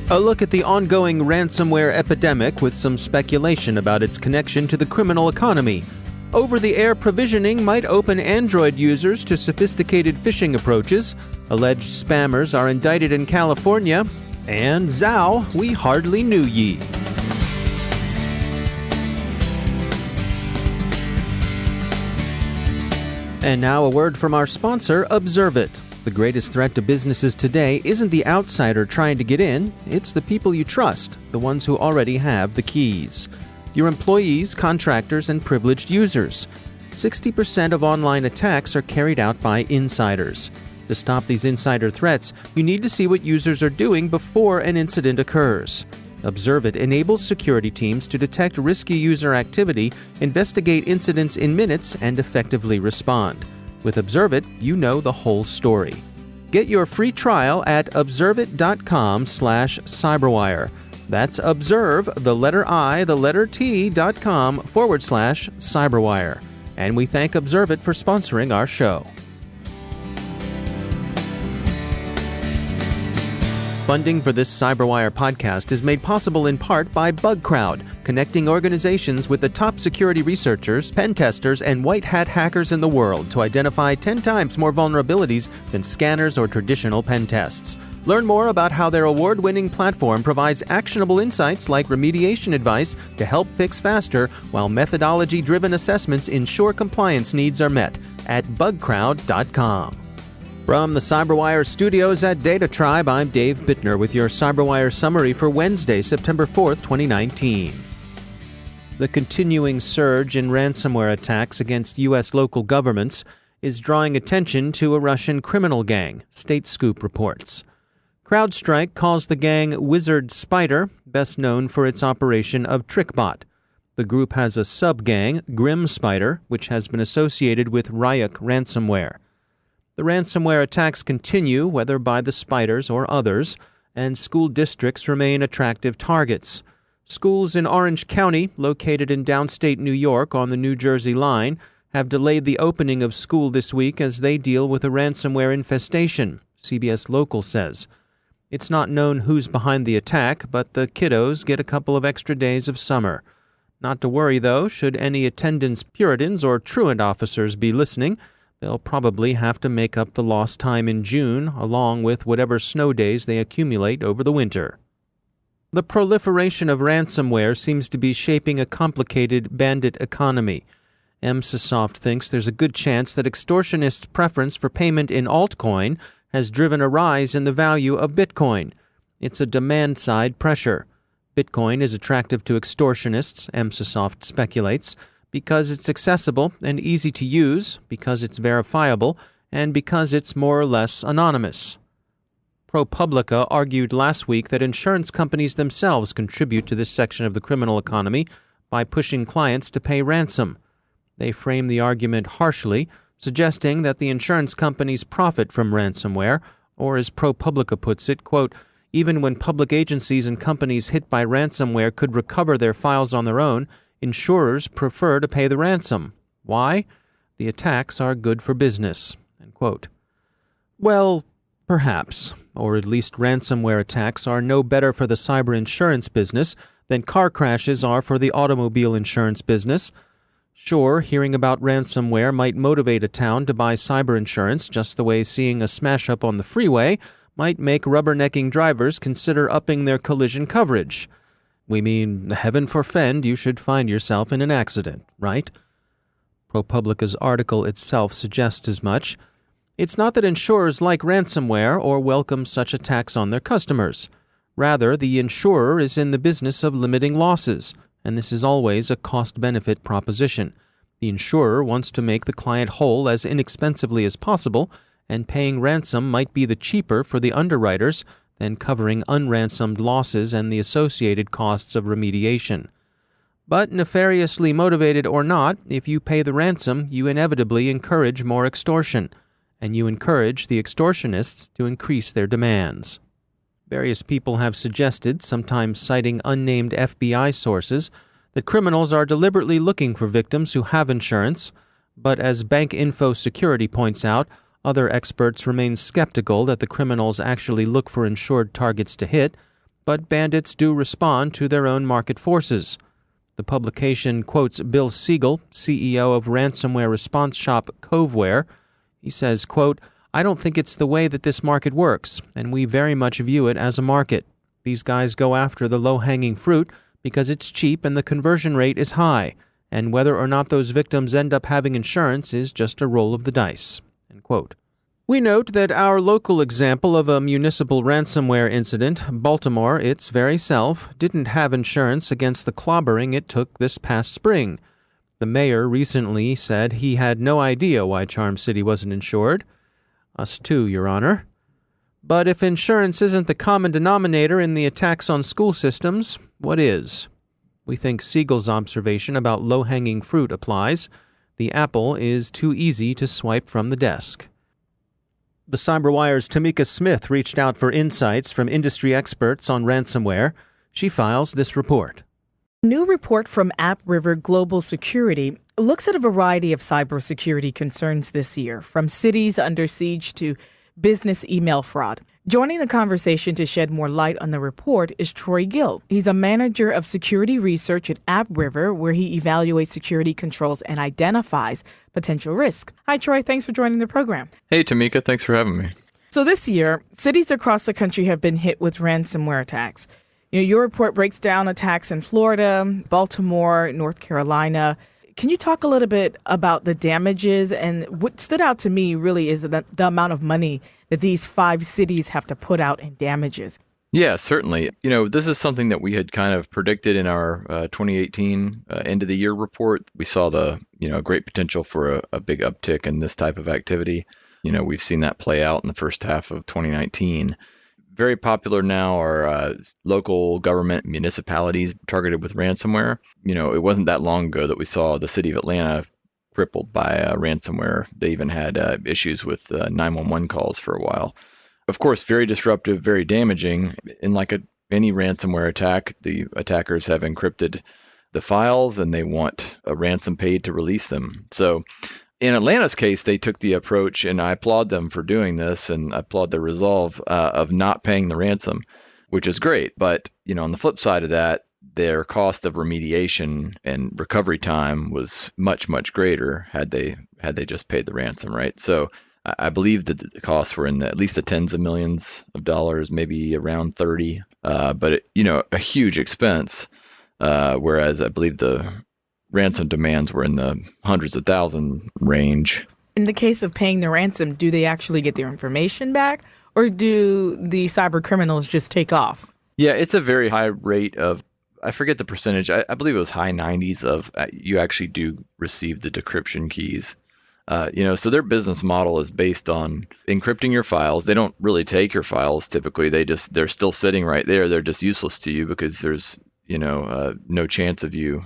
A look at the ongoing ransomware epidemic with some speculation about its connection to the criminal economy. Over-the-air provisioning might open Android users to sophisticated phishing approaches. Alleged spammers are indicted in California. And Zhao, we hardly knew ye. And now a word from our sponsor, ObserveIt. The greatest threat to businesses today isn't the outsider trying to get in, it's the people you trust, the ones who already have the keys. Your employees, contractors, and privileged users. 60% of online attacks are carried out by insiders. To stop these insider threats, you need to see what users are doing before an incident occurs. ObserveIt enables security teams to detect risky user activity, investigate incidents in minutes, and effectively respond. With ObserveIt, you know the whole story. Get your free trial at observeit.com/cyberwire. That's observe, the letter I, the letter T.com/cyberwire. And we thank ObserveIt for sponsoring our show. Funding for this CyberWire podcast is made possible in part by BugCrowd, connecting organizations with the top security researchers, pen testers, and white hat hackers in the world to identify 10 times more vulnerabilities than scanners or traditional pen tests. Learn more about how their award-winning platform provides actionable insights like remediation advice to help fix faster, while methodology-driven assessments ensure compliance needs are met at bugcrowd.com. From the CyberWire studios at Data Tribe, I'm Dave Bittner with your CyberWire summary for Wednesday, September 4th, 2019. The continuing surge in ransomware attacks against U.S. local governments is drawing attention to a Russian criminal gang, State Scoop reports. CrowdStrike calls the gang Wizard Spider, best known for its operation of TrickBot. The group has a sub-gang, Grim Spider, which has been associated with Ryuk ransomware. The ransomware attacks continue, whether by the spiders or others, and school districts remain attractive targets. Schools in Orange County, located in downstate New York on the New Jersey line, have delayed the opening of school this week as they deal with a ransomware infestation, CBS Local says. It's not known who's behind the attack, but the kiddos get a couple of extra days of summer. Not to worry, though, should any attendance Puritans or truant officers be listening. They'll probably have to make up the lost time in June, along with whatever snow days they accumulate over the winter. The proliferation of ransomware seems to be shaping a complicated bandit economy. Emsisoft thinks there's a good chance that extortionists' preference for payment in altcoin has driven a rise in the value of Bitcoin. It's a demand-side pressure. Bitcoin is attractive to extortionists, Emsisoft speculates, because it's accessible and easy to use, because it's verifiable, and because it's more or less anonymous. ProPublica argued last week that insurance companies themselves contribute to this section of the criminal economy by pushing clients to pay ransom. They frame the argument harshly, suggesting that the insurance companies profit from ransomware, or as ProPublica puts it, quote, even when public agencies and companies hit by ransomware could recover their files on their own, insurers prefer to pay the ransom. Why? The attacks are good for business. End quote. Well, perhaps, or at least ransomware attacks are no better for the cyber insurance business than car crashes are for the automobile insurance business. Sure, hearing about ransomware might motivate a town to buy cyber insurance just the way seeing a smash-up on the freeway might make rubbernecking drivers consider upping their collision coverage. We mean, heaven forfend, you should find yourself in an accident, right? ProPublica's article itself suggests as much. It's not that insurers like ransomware or welcome such attacks on their customers. Rather, the insurer is in the business of limiting losses, and this is always a cost-benefit proposition. The insurer wants to make the client whole as inexpensively as possible, and paying ransom might be the cheaper for the underwriters than covering unransomed losses and the associated costs of remediation. But nefariously motivated or not, if you pay the ransom, you inevitably encourage more extortion, and you encourage the extortionists to increase their demands. Various people have suggested, sometimes citing unnamed FBI sources, that criminals are deliberately looking for victims who have insurance, but as Bank Info Security points out, other experts remain skeptical that the criminals actually look for insured targets to hit. but bandits do respond to their own market forces. The publication quotes Bill Siegel, CEO of ransomware response shop Coveware. He says, quote, "I don't think it's the way that this market works, and we very much view it as a market. These guys go after the low-hanging fruit because it's cheap and the conversion rate is high, and whether or not those victims end up having insurance is just a roll of the dice." End quote. We note that our local example of a municipal ransomware incident, Baltimore, its very self, didn't have insurance against the clobbering it took this past spring. The mayor recently said he had no idea why Charm City wasn't insured. Us too, Your Honor. But if insurance isn't the common denominator in the attacks on school systems, what is? We think Siegel's observation about low-hanging fruit applies. The apple is too easy to swipe from the desk. The CyberWire's Tamika Smith reached out for insights from industry experts on ransomware. She files this report. A new report from AppRiver Global Security looks at a variety of cybersecurity concerns this year, from cities under siege to business email fraud. Joining the conversation to shed more light on the report is Troy Gill. He's a manager of security research at AppRiver, where he evaluates security controls and identifies potential risk. Hi, Troy. Thanks for joining the program. Hey, Tamika. Thanks for having me. So this year, cities across the country have been hit with ransomware attacks. Your report breaks down attacks in Florida, Baltimore, North Carolina. Can you talk a little bit about the damages? And what stood out to me really is the amount of money that these 5 cities have to put out in damages. Yeah, certainly. This is something that we had kind of predicted in our 2018 end of the year report. We saw the, great potential for a big uptick in this type of activity. We've seen that play out in the first half of 2019. Very popular now are local government municipalities targeted with ransomware. It wasn't that long ago that we saw the city of Atlanta crippled by ransomware. They even had issues with 911 calls for a while. Of course, very disruptive, very damaging. And like any ransomware attack, the attackers have encrypted the files and they want a ransom paid to release them. So in Atlanta's case, they took the approach, and I applaud them for doing this, and I applaud their resolve of not paying the ransom, which is great. But, on the flip side of that, their cost of remediation and recovery time was much, much greater had they just paid the ransom, right? So I believe that the costs were in at least the tens of millions of dollars, maybe around 30, but a huge expense. Whereas I believe the ransom demands were in the hundreds of thousands range. In the case of paying the ransom, do they actually get their information back, or do the cyber criminals just take off? Yeah, it's a very high rate of, I forget the percentage, I believe it was high 90s of you actually do receive the decryption keys. So their business model is based on encrypting your files. They don't really take your files typically. They're still sitting right there. They're just useless to you because there's, no chance of you,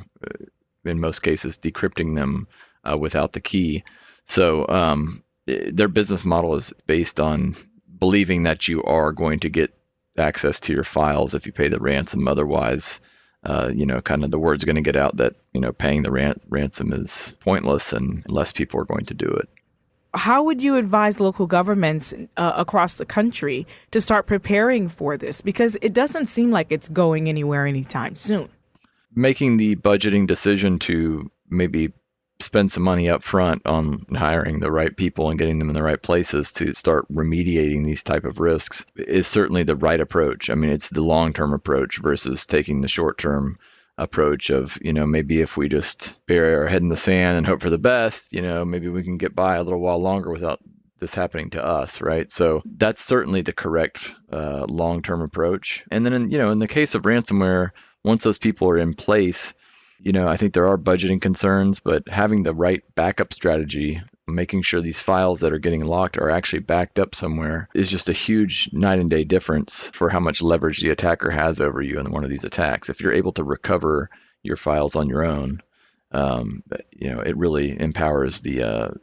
in most cases, decrypting them without the key. So their business model is based on believing that you are going to get access to your files if you pay the ransom. Otherwise, kind of the word's going to get out that, paying the ransom is pointless and less people are going to do it. How would you advise local governments across the country to start preparing for this? Because it doesn't seem like it's going anywhere anytime soon. Making the budgeting decision to maybe spend some money up front on hiring the right people and getting them in the right places to start remediating these type of risks is certainly the right approach. I mean, it's the long-term approach versus taking the short-term approach of, maybe if we just bury our head in the sand and hope for the best, maybe we can get by a little while longer without this happening to us, right? So that's certainly the correct long-term approach. And then, in the case of ransomware, once those people are in place, I think there are budgeting concerns, but having the right backup strategy, making sure these files that are getting locked are actually backed up somewhere is just a huge night and day difference for how much leverage the attacker has over you in one of these attacks. If you're able to recover your files on your own, it really empowers the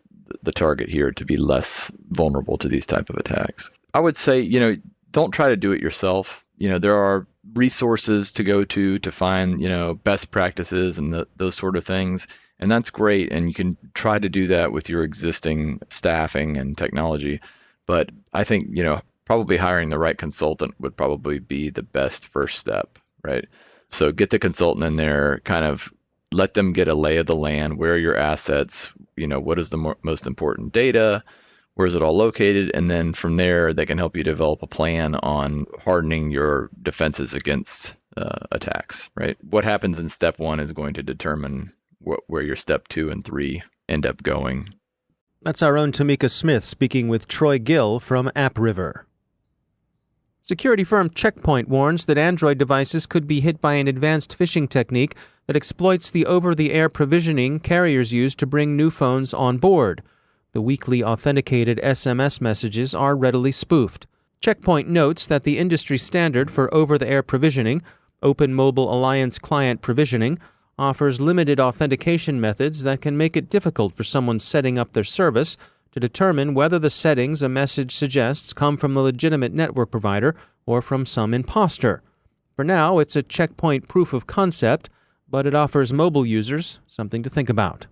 target here to be less vulnerable to these type of attacks. I would say, don't try to do it yourself. There are resources to go to find, best practices and those sort of things. And that's great. And you can try to do that with your existing staffing and technology. But I think, probably hiring the right consultant would probably be the best first step, right? So get the consultant in there, kind of let them get a lay of the land. Where are your assets? What is the most important data? Where is it all located? And then from there, they can help you develop a plan on hardening your defenses against attacks, right? What happens in step 1 is going to determine where your step 2 and 3 end up going. That's our own Tamika Smith speaking with Troy Gill from AppRiver. Security firm Check Point warns that Android devices could be hit by an advanced phishing technique that exploits the over-the-air provisioning carriers use to bring new phones on board. The weakly authenticated SMS messages are readily spoofed. Check Point notes that the industry standard for over-the-air provisioning, Open Mobile Alliance Client Provisioning, offers limited authentication methods that can make it difficult for someone setting up their service to determine whether the settings a message suggests come from the legitimate network provider or from some imposter. For now, it's a Check Point proof of concept, but it offers mobile users something to think about.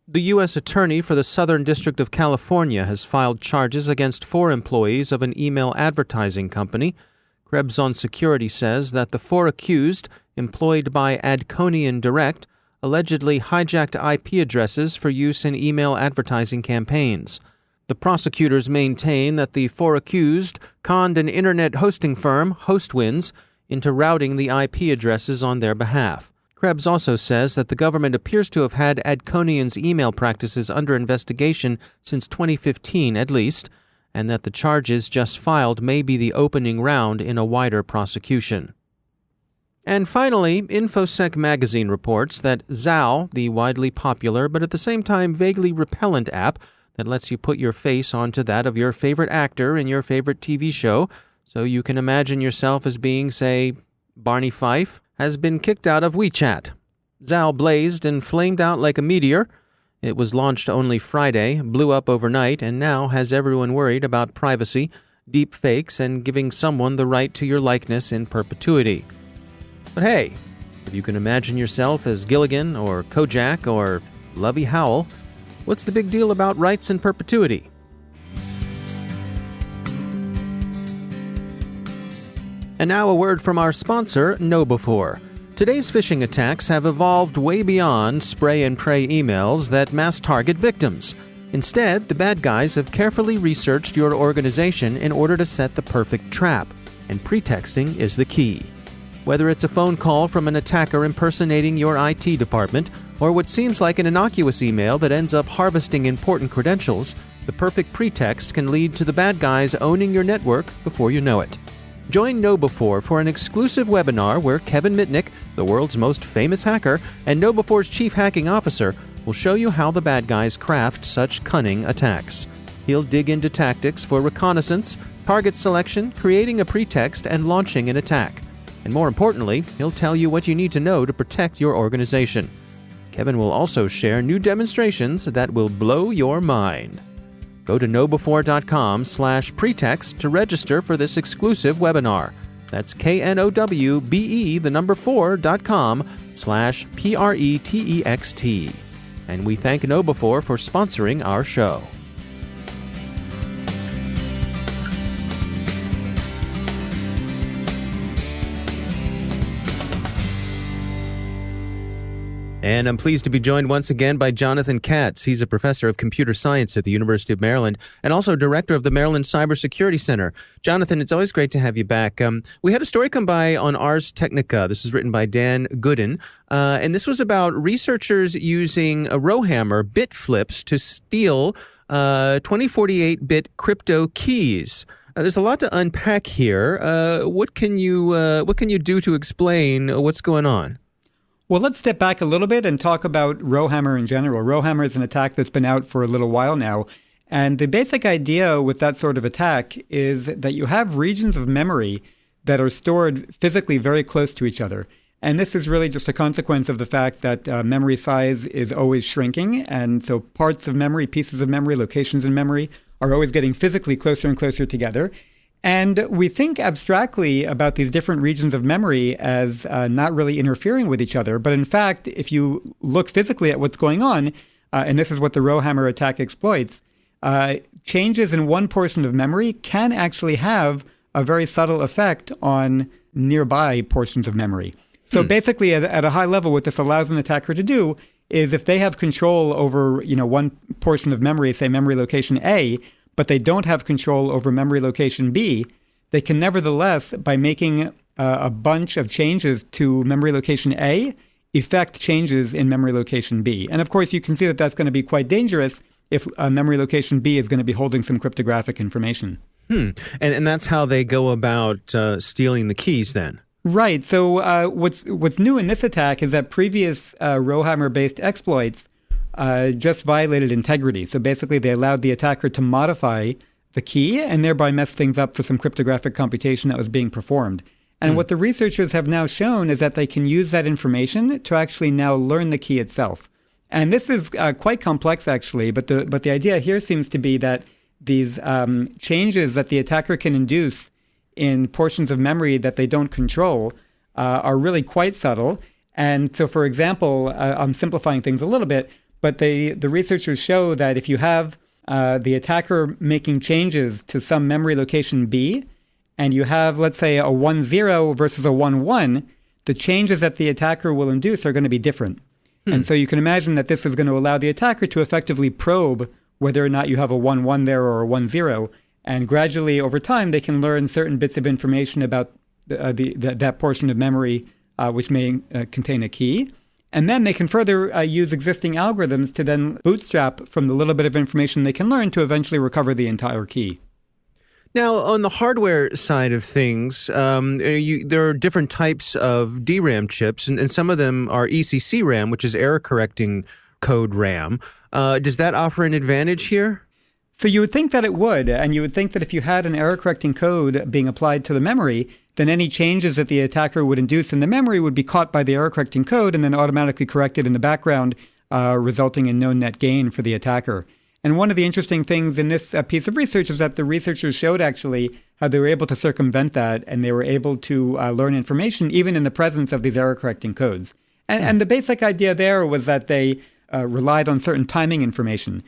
The U.S. Attorney for the Southern District of California has filed charges against 4 employees of an email advertising company. Krebs on Security says that the 4 accused, employed by Adconian Direct, allegedly hijacked IP addresses for use in email advertising campaigns. The prosecutors maintain that the 4 accused conned an internet hosting firm, Hostwinds, into routing the IP addresses on their behalf. Krebs also says that the government appears to have had Adconian's email practices under investigation since 2015 at least, and that the charges just filed may be the opening round in a wider prosecution. And finally, InfoSec magazine reports that Zao, the widely popular but at the same time vaguely repellent app that lets you put your face onto that of your favorite actor in your favorite TV show, so you can imagine yourself as being, say, Barney Fife, has been kicked out of WeChat. Zao blazed and flamed out like a meteor. It was launched only Friday, blew up overnight, and now has everyone worried about privacy, deep fakes, and giving someone the right to your likeness in perpetuity. But hey, if you can imagine yourself as Gilligan or Kojak or Lovey Howell, what's the big deal about rights in perpetuity? And now a word from our sponsor, KnowBe4. Today's phishing attacks have evolved way beyond spray and pray emails that mass target victims. Instead, the bad guys have carefully researched your organization in order to set the perfect trap, and pretexting is the key. Whether it's a phone call from an attacker impersonating your IT department, or what seems like an innocuous email that ends up harvesting important credentials, the perfect pretext can lead to the bad guys owning your network before you know it. Join KnowBe4 for an exclusive webinar where Kevin Mitnick, the world's most famous hacker, and KnowBe4's chief hacking officer will show you how the bad guys craft such cunning attacks. He'll dig into tactics for reconnaissance, target selection, creating a pretext, and launching an attack. And more importantly, he'll tell you what you need to know to protect your organization. Kevin will also share new demonstrations that will blow your mind. Go to knowbe4.com/pretext to register for this exclusive webinar. That's knowbe4.com/pretext. And we thank KnowBe4 for sponsoring our show. And I'm pleased to be joined once again by Jonathan Katz. He's a professor of computer science at the University of Maryland and also director of the Maryland Cybersecurity Center. Jonathan, it's always great to have you back. We had a story come by on Ars Technica. This is written by Dan Gooden. And this was about researchers using a Rowhammer bit flips to steal 2048-bit crypto keys. There's a lot to unpack here. What can you do to explain what's going on? Well, let's step back a little bit and talk about Rowhammer in general. Rowhammer is an attack that's been out for a little while now. And the basic idea with that sort of attack is that you have regions of memory that are stored physically very close to each other. And this is really just a consequence of the fact that memory size is always shrinking. And so parts of memory, pieces of memory, locations in memory are always getting physically closer and closer together. And we think abstractly about these different regions of memory as not really interfering with each other. But in fact, if you look physically at what's going on, and this is what the Rowhammer attack exploits, changes in one portion of memory can actually have a very subtle effect on nearby portions of memory. So basically, at a high level, what this allows an attacker to do is if they have control over, one portion of memory, say memory location A, but they don't have control over memory location B, they can nevertheless, by making a bunch of changes to memory location A, effect changes in memory location B. And of course, you can see that that's going to be quite dangerous if memory location B is going to be holding some cryptographic information. And that's how they go about stealing the keys then? Right. So what's new in this attack is that previous Rowhammer-based exploits just violated integrity. So basically, they allowed the attacker to modify the key and thereby mess things up for some cryptographic computation that was being performed. And what the researchers have now shown is that they can use that information to actually now learn the key itself. And this is quite complex, actually, but the idea here seems to be that these changes that the attacker can induce in portions of memory that they don't control are really quite subtle. And so, for example, I'm simplifying things a little bit, but the researchers show that if you have the attacker making changes to some memory location B, and you have, let's say, a 1-0 versus a 1-1, the changes that the attacker will induce are going to be different. And so you can imagine that this is going to allow the attacker to effectively probe whether or not you have a 1-1 there or a 1-0. And gradually, over time, they can learn certain bits of information about that portion of memory which may contain a key. And then they can further use existing algorithms to then bootstrap from the little bit of information they can learn to eventually recover the entire key. Now, on the hardware side of things, there are different types of DRAM chips, and some of them are ECC RAM, which is error-correcting code RAM. Does that offer an advantage here? So you would think that it would, and you would think that if you had an error-correcting code being applied to the memory, then any changes that the attacker would induce in the memory would be caught by the error-correcting code and then automatically corrected in the background, resulting in no net gain for the attacker. And one of the interesting things in this piece of research is that the researchers showed actually how they were able to circumvent that, and they were able to learn information even in the presence of these error-correcting codes. And the basic idea there was that they relied on certain timing information.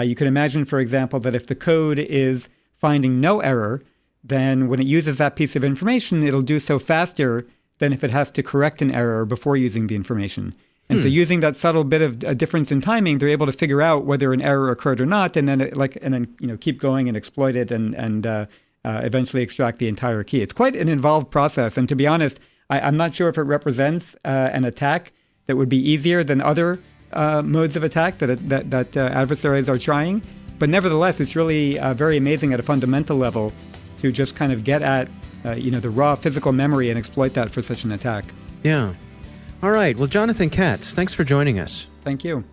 You can imagine, for example, that if the code is finding no error, then when it uses that piece of information, it'll do so faster than if it has to correct an error before using the information. And so using that subtle bit of a difference in timing, they're able to figure out whether an error occurred or not, and then keep going and exploit it and eventually extract the entire key. It's quite an involved process, and to be honest, I'm not sure if it represents an attack that would be easier than other modes of attack that adversaries are trying. But nevertheless, it's really very amazing at a fundamental level to just kind of get at the raw physical memory and exploit that for such an attack. Yeah. All right. Well, Jonathan Katz, thanks for joining us. Thank you.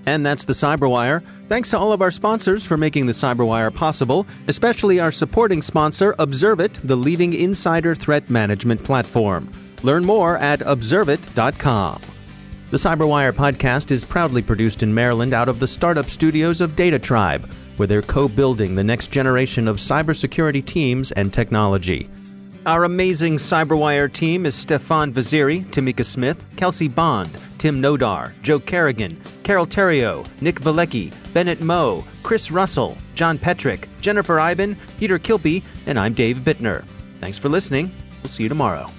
And that's the CyberWire. Thanks to all of our sponsors for making the CyberWire possible, especially our supporting sponsor, Observit, the leading insider threat management platform. Learn more at observit.com. The CyberWire podcast is proudly produced in Maryland out of the startup studios of Data Tribe, where they're co-building the next generation of cybersecurity teams and technology. Our amazing CyberWire team is Stefan Vaziri, Tamika Smith, Kelsey Bond, Tim Nodar, Joe Kerrigan, Carol Terrio, Nick Valecki, Bennett Moe, Chris Russell, John Petrick, Jennifer Iben, Peter Kilpie, and I'm Dave Bittner. Thanks for listening. We'll see you tomorrow.